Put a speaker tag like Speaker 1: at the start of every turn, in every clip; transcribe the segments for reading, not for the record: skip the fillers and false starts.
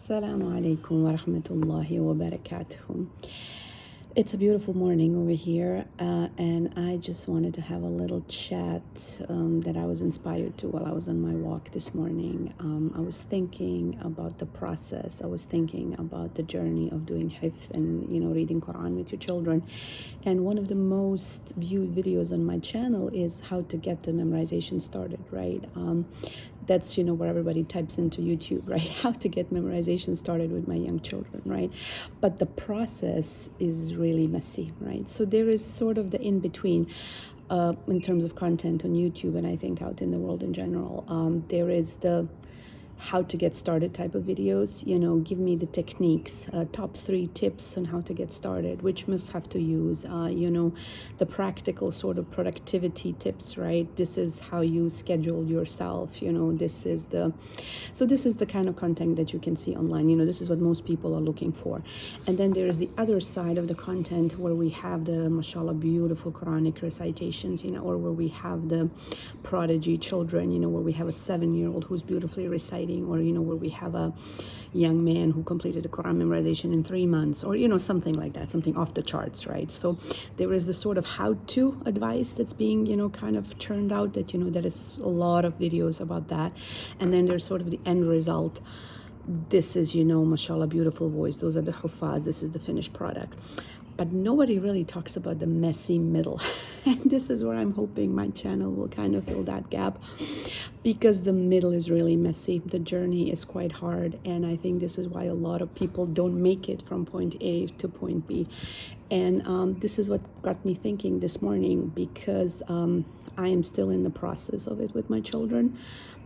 Speaker 1: Assalamu alaikum wa rahmatullahi wa barakatuh. It's a beautiful morning over here, and I just wanted to have a little chat that I was inspired to while I was on my walk this morning. I was thinking about the process. I was thinking about the journey of doing Hifdh and reading Qur'an with your children. And one of the most viewed videos on my channel is how to get the memorization started, right? That's where everybody types into YouTube, right? How to get memorization started with my young children, right? But the process is really messy, right? So there is sort of the in-between in terms of content on YouTube, and I think out in the world in general. There is the how to get started type of videos, give me the techniques, top 3 tips on how to get started, which must have to use, the practical sort of productivity tips, right? This is how you schedule yourself, this is the kind of content that you can see online. This is what most people are looking for. And then there's the other side of the content where we have the mashallah beautiful Quranic recitations, or where we have the prodigy children, where we have a 7-year-old who's beautifully reciting, or where we have a young man who completed the Quran memorization in 3 months, or something like that, something off the charts, right? So there is this sort of how-to advice that's being kind of churned out, that there is a lot of videos about that. And then there's sort of the end result. This is mashallah beautiful voice, those are the Hufaz, this is the finished product. But nobody really talks about the messy middle. And this is where I'm hoping my channel will kind of fill that gap, because the middle is really messy. The journey is quite hard. And I think this is why a lot of people don't make it from point A to point B. And this is what got me thinking this morning, because I am still in the process of it with my children.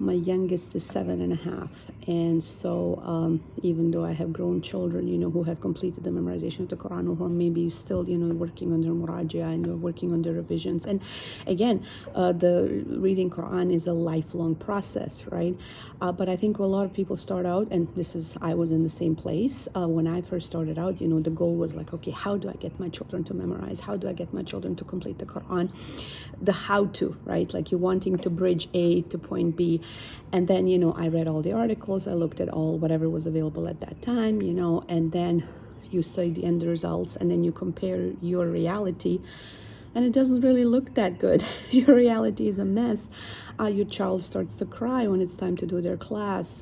Speaker 1: My youngest is 7.5. And so even though I have grown children, who have completed the memorization of the Quran, who are maybe still, working on their murajaa and you're working on their revisions. And again, the reading Quran is a lifelong process, right? But I think a lot of people start out, and I was in the same place. When I first started out, the goal was like, okay, how do I get my children to memorize? How do I get my children to complete the Quran? The how to, right? Like you're wanting to bridge A to point B. And then, I read all the articles, I looked at whatever was available at that time, and then you see the end results, and then you compare your reality, and it doesn't really look that good. Your reality is a mess. Your child starts to cry when it's time to do their class.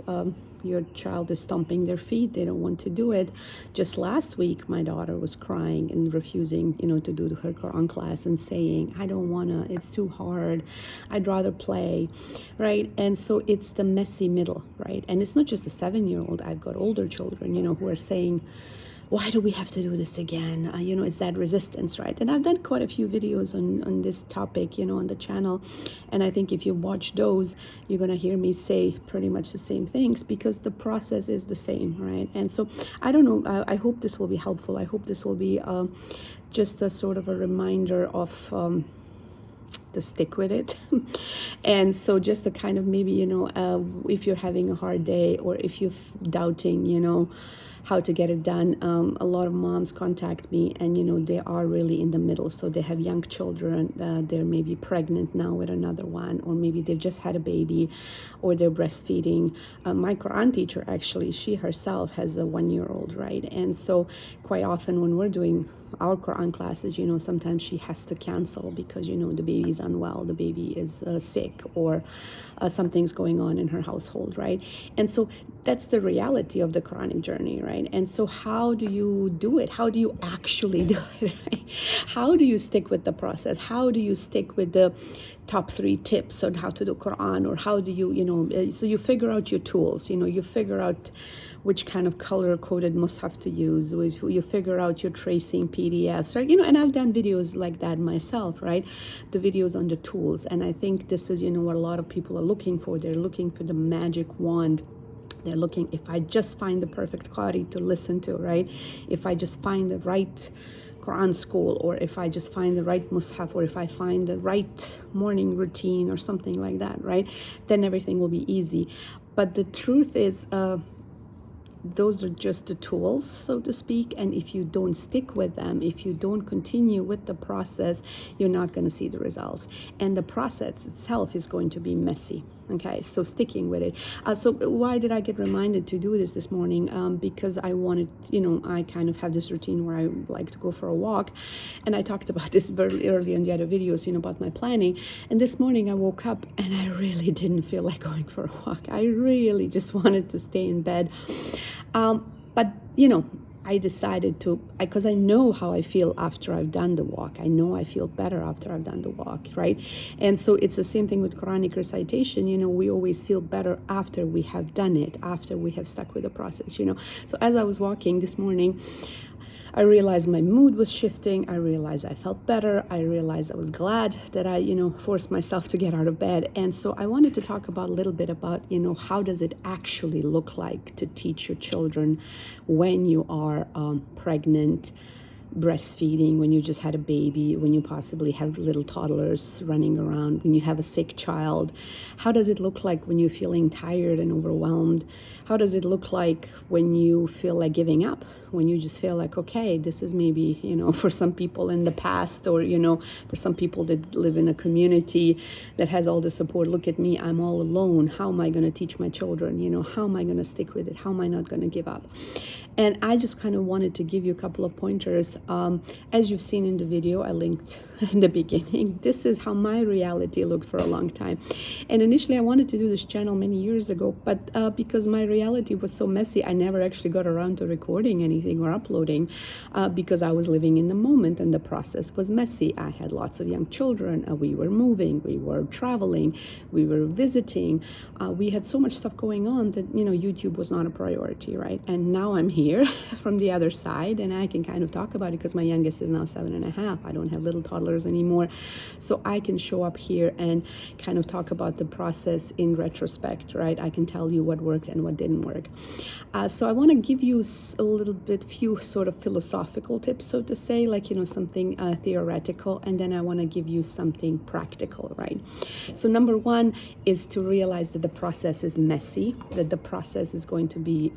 Speaker 1: Your child is stomping their feet. They don't want to do it. Just last week, my daughter was crying and refusing, to do her Quran class and saying, I don't want to, it's too hard. I'd rather play, right? And so it's the messy middle, right? And it's not just the 7-year-old. I've got older children, who are saying, why do we have to do this again? It's that resistance, right? And I've done quite a few videos on this topic, on the channel. And I think if you watch those, you're going to hear me say pretty much the same things, because the process is the same, right? And so I don't know, I hope this will be helpful. I hope this will be just a sort of a reminder of to stick with it. And so just to kind of maybe, if you're having a hard day, or if you're doubting, how to get it done. A lot of moms contact me, and they are really in the middle. So they have young children, they're maybe pregnant now with another one, or maybe they've just had a baby, or they're breastfeeding. My Quran teacher, actually, she herself has a 1-year-old, right? And so quite often when we're doing our Quran classes, sometimes she has to cancel because, the baby is unwell, the baby is sick, or something's going on in her household, right? And so that's the reality of the Quranic journey, right? And so how do you do it? How do you actually do it, right? How do you stick with the process? How do you stick with the top 3 tips on how to do Quran? Or how do you, so you figure out your tools, you figure out which kind of color-coded mushaf to use, you figure out your tracing PDFs, right? And I've done videos like that myself, right? The videos on the tools. And I think this is, what a lot of people are looking for. They're looking for the magic wand. They're looking, if I just find the perfect qari to listen to, right? If I just find the right Quran school, or if I just find the right mushaf, or if I find the right morning routine or something like that, right? Then everything will be easy. But the truth is, those are just the tools, so to speak. And if you don't stick with them, if you don't continue with the process, you're not going to see the results. And the process itself is going to be messy, Okay, so sticking with it. So why did I get reminded to do this morning? Because I wanted, I kind of have this routine where I like to go for a walk, and I talked about this early in the other videos, about my planning. And this morning I woke up and I really didn't feel like going for a walk. I really just wanted to stay in bed. But I decided to, because I know how I feel after I've done the walk. I know I feel better after I've done the walk, right? And so it's the same thing with Quranic recitation. We always feel better after we have done it, after we have stuck with the process. So as I was walking this morning, I realized my mood was shifting. I realized I felt better. I realized I was glad that I, forced myself to get out of bed. And so I wanted to talk about a little bit about, how does it actually look like to teach your children when you are pregnant, breastfeeding, when you just had a baby, when you possibly have little toddlers running around, when you have a sick child. How does it look like when you're feeling tired and overwhelmed? How does it look like when you feel like giving up? When you just feel like, okay, this is maybe, for some people in the past, or, for some people that live in a community that has all the support. Look at me, I'm all alone. How am I going to teach my children? How am I going to stick with it? How am I not going to give up? And I just kind of wanted to give you a couple of pointers. As you've seen in the video, I linked in the beginning, this is how my reality looked for a long time. And initially I wanted to do this channel many years ago, but because my reality was so messy, I never actually got around to recording anything or uploading because I was living in the moment and the process was messy. I had lots of young children. We were moving, we were traveling, we were visiting. We had so much stuff going on that, YouTube was not a priority, right? And now I'm here from the other side and I can kind of talk about it because my youngest is now 7.5. I don't have little toddlers anymore. So I can show up here and kind of talk about the process in retrospect, right? I can tell you what worked and what didn't work. So I want to give you a little bit, few sort of philosophical tips, so to say, like, something theoretical, and then I want to give you something practical, right? So number one is to realize that the process is messy, that the process is going to be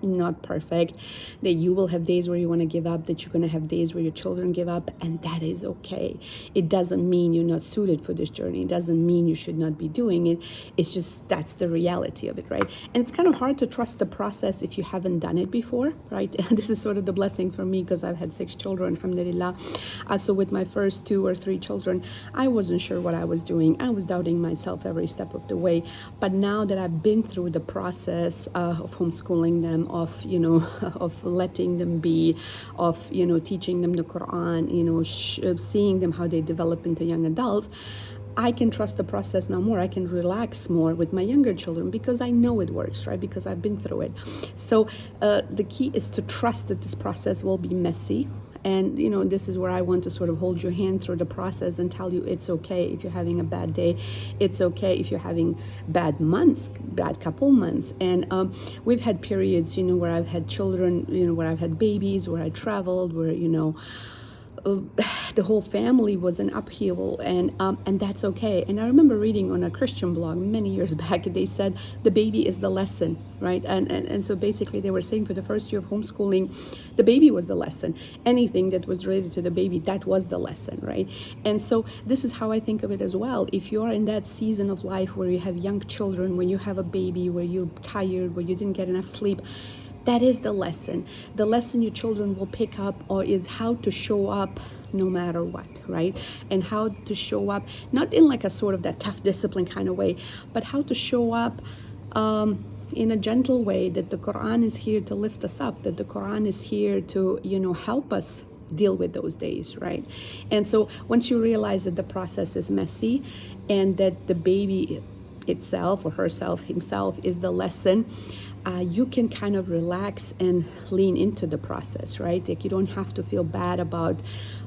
Speaker 1: not perfect, that you will have days where you want to give up, that you're going to have days where your children give up, and that is okay. It doesn't mean you're not suited for this journey. It doesn't mean you should not be doing it. It's just that's the reality of it, right? And it's kind of hard to trust the process if you haven't done it before, right? This is sort of the blessing for me because I've had 6 children, alhamdulillah. So with my first 2 or 3 children, I wasn't sure what I was doing. I was doubting myself every step of the way. But now that I've been through the process of homeschooling them, of of letting them be, of teaching them the Qur'an, seeing them how they develop into young adults, I can trust the process now more. I can relax more with my younger children because I know it works, right? Because I've been through it. So the key is to trust that this process will be messy. And, this is where I want to sort of hold your hand through the process and tell you it's okay if you're having a bad day. It's okay if you're having bad months, bad couple months. And we've had periods, where I've had children, where I've had babies, where I traveled, where, the whole family was an upheaval, and that's okay. And I remember reading on a Christian blog many years back, they said the baby is the lesson, right? And so basically they were saying for the first year of homeschooling, the baby was the lesson. Anything that was related to the baby, that was the lesson, right? And so this is how I think of it as well. If you are in that season of life where you have young children, when you have a baby, where you're tired, where you didn't get enough sleep, that is the lesson. The lesson your children will pick up or is how to show up no matter what, right? And how to show up, not in like a sort of that tough discipline kind of way, but how to show up in a gentle way, that the Quran is here to lift us up, that the Quran is here to, help us deal with those days, right? And so once you realize that the process is messy and that the baby itself or herself, himself is the lesson, you can kind of relax and lean into the process, right? Like you don't have to feel bad about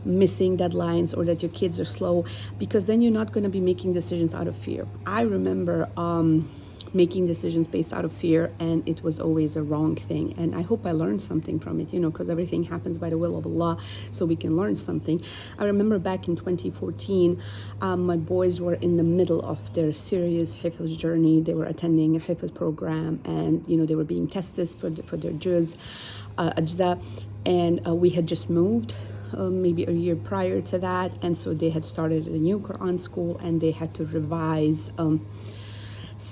Speaker 1: missing deadlines or that your kids are slow, because then you're not going to be making decisions out of fear. I remember making decisions based out of fear, and it was always a wrong thing. And I hope I learned something from it, because everything happens by the will of Allah, so we can learn something. I remember back in 2014, my boys were in the middle of their serious Hifdh journey. They were attending a Hifdh program, and they were being tested for their ajda, and we had just moved maybe a year prior to that, and so they had started a new Qur'an school, and they had to revise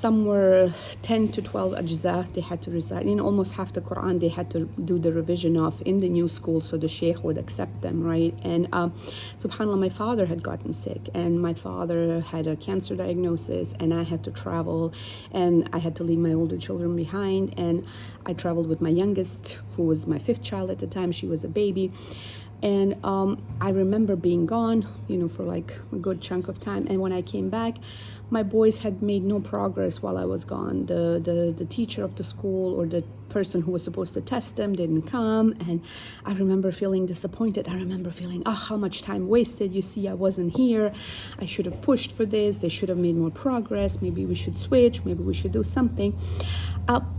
Speaker 1: somewhere 10 to 12 ajza they had to recite. Almost half the Quran they had to do the revision of in the new school, so the sheikh would accept them, right? And subhanallah, my father had gotten sick, and my father had a cancer diagnosis, and I had to travel, and I had to leave my older children behind, and I traveled with my youngest, who was my 5th child at the time. She was a baby. And I remember being gone, for like a good chunk of time. And when I came back, my boys had made no progress while I was gone. The teacher of the school, or the person who was supposed to test them, didn't come. And I remember feeling disappointed. I remember feeling, how much time wasted. You see, I wasn't here. I should have pushed for this. They should have made more progress. Maybe we should switch. Maybe we should do something.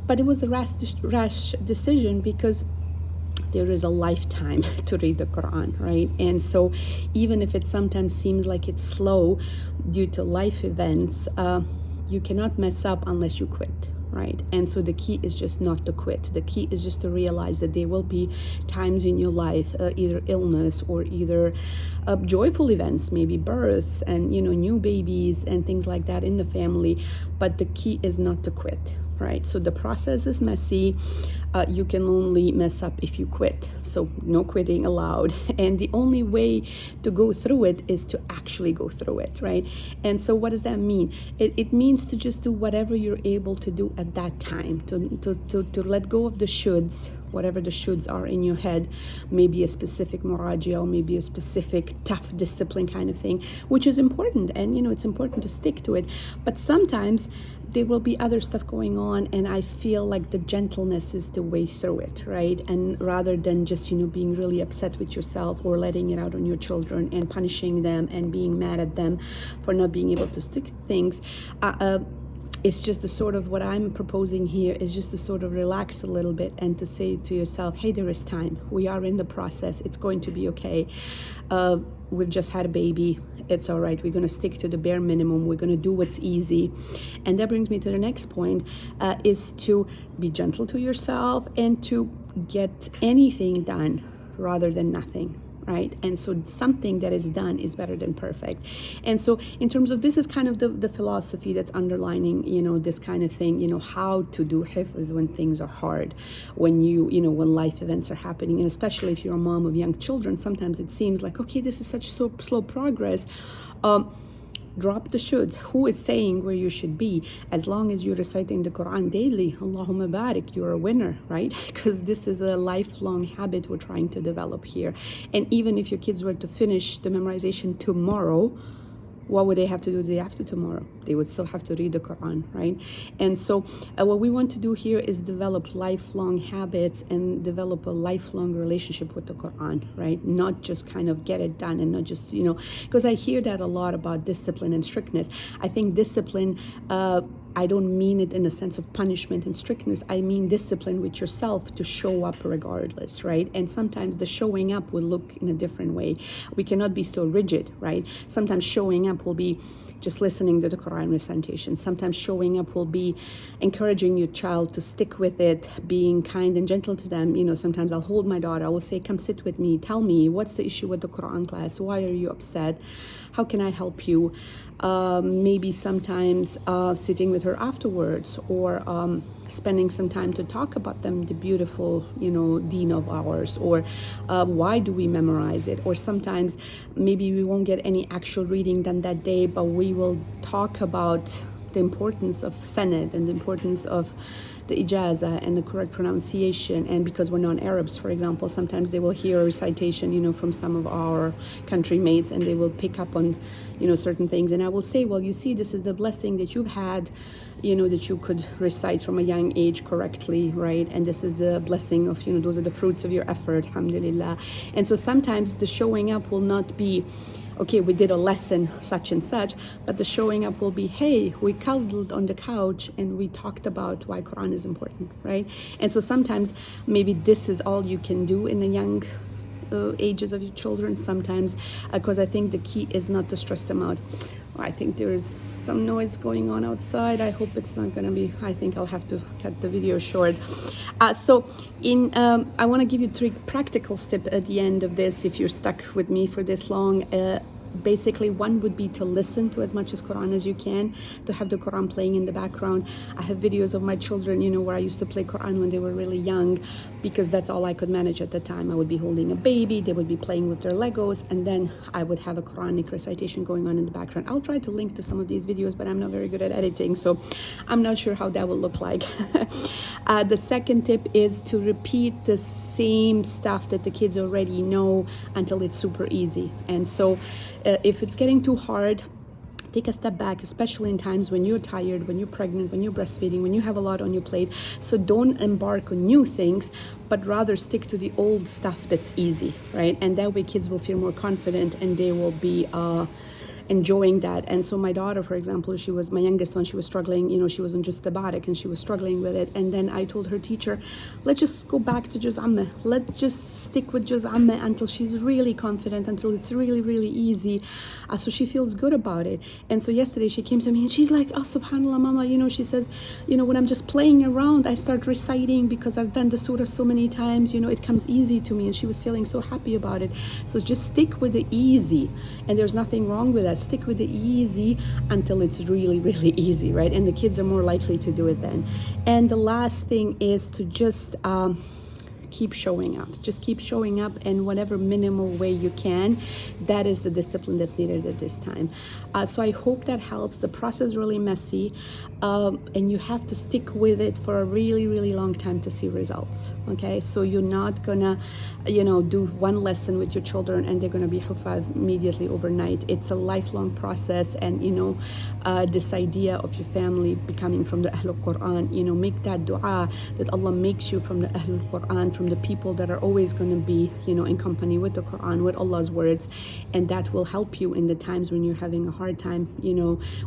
Speaker 1: But it was a rash decision, because there is a lifetime to read the Quran, right? And so even if it sometimes seems like it's slow due to life events, you cannot mess up unless you quit, right? And so the key is just not to quit. The key is just to realize that there will be times in your life, either illness or either joyful events, maybe births and new babies and things like that in the family, but the key is not to quit, right? So the process is messy. You can only mess up if you quit. So no quitting allowed. And the only way to go through it is to actually go through it, right? And so what does that mean? It means to just do whatever you're able to do at that time, to let go of the shoulds, whatever the shoulds are in your head, maybe a specific murajia, or maybe a specific tough discipline kind of thing, which is important. And it's important to stick to it. But sometimes there will be other stuff going on, and I feel like the gentleness is the way through it, right? And rather than just being really upset with yourself, or letting it out on your children and punishing them and being mad at them for not being able to stick to things, it's just the sort of, what I'm proposing here is just to sort of relax a little bit and to say to yourself, hey, there is time. We are in the process. It's going to be okay. We've just had a baby. It's all right. We're going to stick to the bare minimum. We're going to do what's easy. And that brings me to the next point, is to be gentle to yourself and to get anything done rather than nothing. Right? And so something that is done is better than perfect. And so in terms of, this is kind of the philosophy that's underlining, this kind of thing, how to do hifdh when things are hard, when when life events are happening. And especially if you're a mom of young children, sometimes it seems like, okay, this is such slow progress. Drop the shoulds. Who is saying where you should be? As long as you're reciting the Quran daily, Allahumma barik, you're a winner, right? Because this is a lifelong habit we're trying to develop here. And even if your kids were to finish the memorization tomorrow, what would they have to do the day after tomorrow? They would still have to read the Quran, right? And so what we want to do here is develop lifelong habits and develop a lifelong relationship with the Quran, right? Not just kind of get it done, and not just, because I hear that a lot about discipline and strictness. I think discipline, I don't mean it in a sense of punishment and strictness. I mean discipline with yourself to show up regardless, right? And sometimes the showing up will look in a different way. We cannot be so rigid, right? Sometimes showing up will be just listening to the Quran recitation. Sometimes showing up will be encouraging your child to stick with it, being kind and gentle to them. Sometimes I'll hold my daughter. I will say, come sit with me. Tell me, what's the issue with the Quran class? Why are you upset? How can I help you? Maybe sometimes sitting with her afterwards, or spending some time to talk about the beautiful, deen of ours, or why do we memorize it? Or sometimes maybe we won't get any actual reading done that day, but we will talk about the importance of sanad and the importance of the ijaza and the correct pronunciation. And because we're non-Arabs, for example, sometimes they will hear a recitation, from some of our country mates, and they will pick up on, certain things. And I will say, well, you see, this is the blessing that you've had, that you could recite from a young age correctly, right? And this is the blessing of, those are the fruits of your effort, alhamdulillah. And so sometimes the showing up will not be, okay, we did a lesson such and such, but the showing up will be, hey, we cuddled on the couch and we talked about why Quran is important, right? And so sometimes maybe this is all you can do in the young ages of your children sometimes, because I think the key is not to stress them out. I think there is some noise going on outside. I hope it's not going to be, I think I'll have to cut the video short. So I want to give you 3 practical steps at the end of this, if you're stuck with me for this long. basically one would be to listen to as much as Quran as you can, to have the Quran playing in the background. I have videos of my children, where I used to play Quran when they were really young, because that's all I could manage at the time. I would be holding a baby, they would be playing with their Legos, and then I would have a Quranic recitation going on in the background. I'll try to link to some of these videos, but I'm not very good at editing, so I'm not sure how that will look like. The second tip is to repeat the same stuff that the kids already know until it's super easy. And so if it's getting too hard, take a step back, especially in times when you're tired, when you're pregnant, when you're breastfeeding, when you have a lot on your plate. So don't embark on new things, but rather stick to the old stuff that's easy, right? And that way kids will feel more confident and they will be enjoying that. And so my daughter, for example, she was my youngest one, she was struggling, she was on just the barik and she was struggling with it. And then I told her teacher, let's just go back to Juz Amma. Let's just stick with Juz Amma until she's really confident, until it's really, really easy. So she feels good about it. And so yesterday she came to me and she's like, oh, subhanAllah, mama, she says, when I'm just playing around, I start reciting because I've done the surah so many times, it comes easy to me. And she was feeling so happy about it. So just stick with the easy. And there's nothing wrong with that. Stick with the easy until it's really, really easy, right? And the kids are more likely to do it then. And the last thing is to just keep showing up. Just keep showing up in whatever minimal way you can. That is the discipline that's needed at this time. So I hope that helps. The process is really messy, and you have to stick with it for a really, really long time to see results. Okay, so you're not gonna do one lesson with your children and they're gonna be hufaz immediately overnight. It's a lifelong process. And this idea of your family becoming from the Ahlul Qur'an, make that dua that Allah makes you from the Ahlul Qur'an, from the people that are always going to be in company with the Qur'an, with Allah's words. And that will help you in the times when you're having a hard time,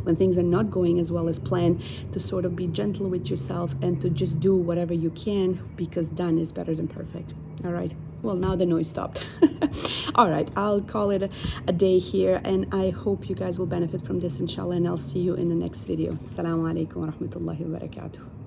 Speaker 1: when things are not going as well as planned, to sort of be gentle with yourself and to just do whatever you can, because done is better than perfect. All right, well, now the noise stopped. All right, I'll call it a day here, and I hope you guys will benefit from this, inshallah, and I'll see you in the next video. Assalamu alaikum wa rahmatullahi wa barakatuh.